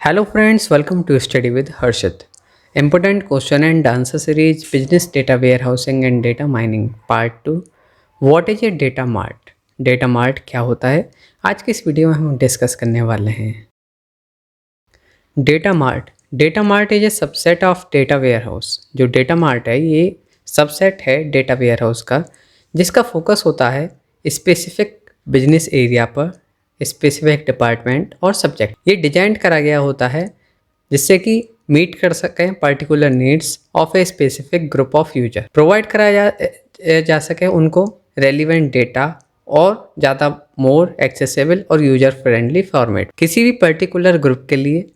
Hello friends, welcome to Study with Harshit. Important question and answer series Business Data Warehousing and Data Mining Part 2. What is a data mart? Data mart क्या होता है? आज की इस video में हम discuss करने वाले हैं. Data mart is a subset of data warehouse. जो डेटा मार्ट है ये सबसेट है डेटा वेयरहाउस का, जिसका फोकस होता है स्पेसिफिक बिजनेस एरिया पर, स्पेसिफिक डिपार्टमेंट और सब्जेक्ट. ये डिजाइन करा गया होता है जिससे कि मीट कर सकें particular needs of a specific group of user. Provide कराया जा सके उनको रेलिवेंट डेटा और ज़्यादा मोर एक्सेसिबल और यूजर फ्रेंडली फॉर्मेट. किसी भी पर्टिकुलर ग्रुप के लिए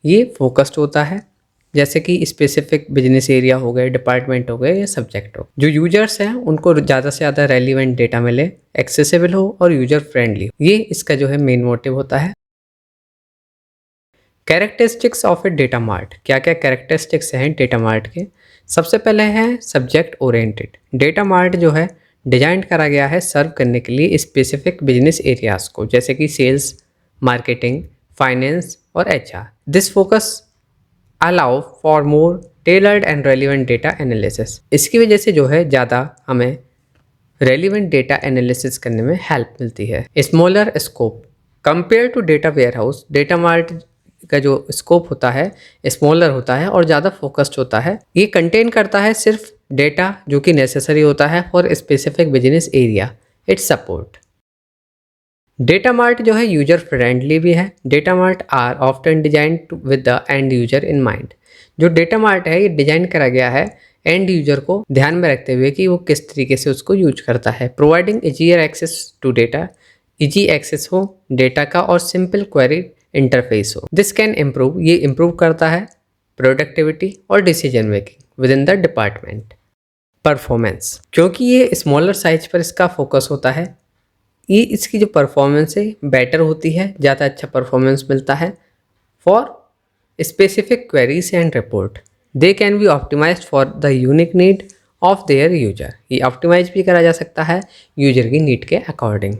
ये फोकस्ड होता है, जैसे कि स्पेसिफिक बिजनेस एरिया हो गए, डिपार्टमेंट हो गए या सब्जेक्ट हो. जो यूजर्स हैं उनको ज़्यादा से ज़्यादा रेलिवेंट डेटा मिले, एक्सेसिबल हो और यूजर फ्रेंडली हो. ये इसका जो है मेन मोटिव होता है. Characteristics of A data mart. क्या क्या कैरेक्टरिस्टिक्स हैं डेटा मार्ट के? सबसे पहले है सब्जेक्ट ओरिएंटेड. डेटा मार्ट जो है डिजाइन करा गया है सर्व करने के लिए स्पेसिफिक बिजनेस एरियाज को, जैसे कि सेल्स, मार्केटिंग, फाइनेंस और HR. This focus allow for more tailored and relevant data analysis. इसकी वजह से जो है ज़्यादा हमें रेलिवेंट डेटा एनालिसिस करने में हेल्प मिलती है. Smaller scope compare to data warehouse. Data mart का जो स्कोप होता है स्मॉलर होता है और ज़्यादा फोकस्ड होता है. ये कंटेन करता है सिर्फ डेटा जो कि नेसेसरी होता है for specific business area it's support. Data mart जो है यूजर फ्रेंडली भी है. Data mart are often design with the end user in mind. जो डेटा मार्ट है ये डिजाइन करा गया है एंड यूजर को ध्यान में रखते हुए कि वो किस तरीके से उसको यूज करता है. Providing easier access to data. Easy access हो डेटा का और सिंपल क्वेरी इंटरफेस हो. This can improve. ये इम्प्रूव करता है प्रोडक्टिविटी और decision making within the department. Performance. क्योंकि ये स्मॉलर साइज पर इसका फोकस होता है, ये इसकी जो परफॉर्मेंस है बेटर होती है, ज़्यादा अच्छा परफॉर्मेंस मिलता है for specific queries and report. They can be optimized for the unique need of their user. ये ऑप्टिमाइज भी करा जा सकता है यूजर की नीड के अकॉर्डिंग.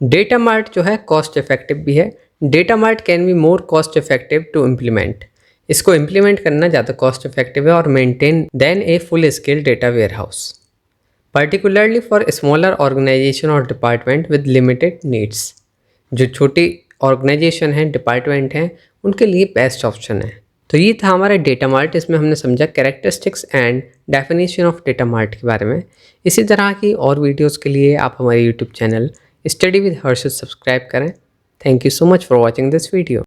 डेटा मार्ट जो है कॉस्ट इफेक्टिव भी है. Data mart can be more cost effective to implement. इसको इम्प्लीमेंट करना ज़्यादा कॉस्ट इफेक्टिव है और maintain than a full scale data warehouse, particularly for smaller organization और डिपार्टमेंट with limited needs. जो छोटी ऑर्गेनाइजेशन हैं, डिपार्टमेंट हैं, उनके लिए बेस्ट ऑप्शन है. तो ये था हमारा डेटा मार्ट. इसमें हमने समझा characteristics and definition of data mart के बारे में. इसी तरह की और वीडियोस के लिए आप हमारे YouTube channel study with Harshit subscribe करें. Thank you so much for watching this video.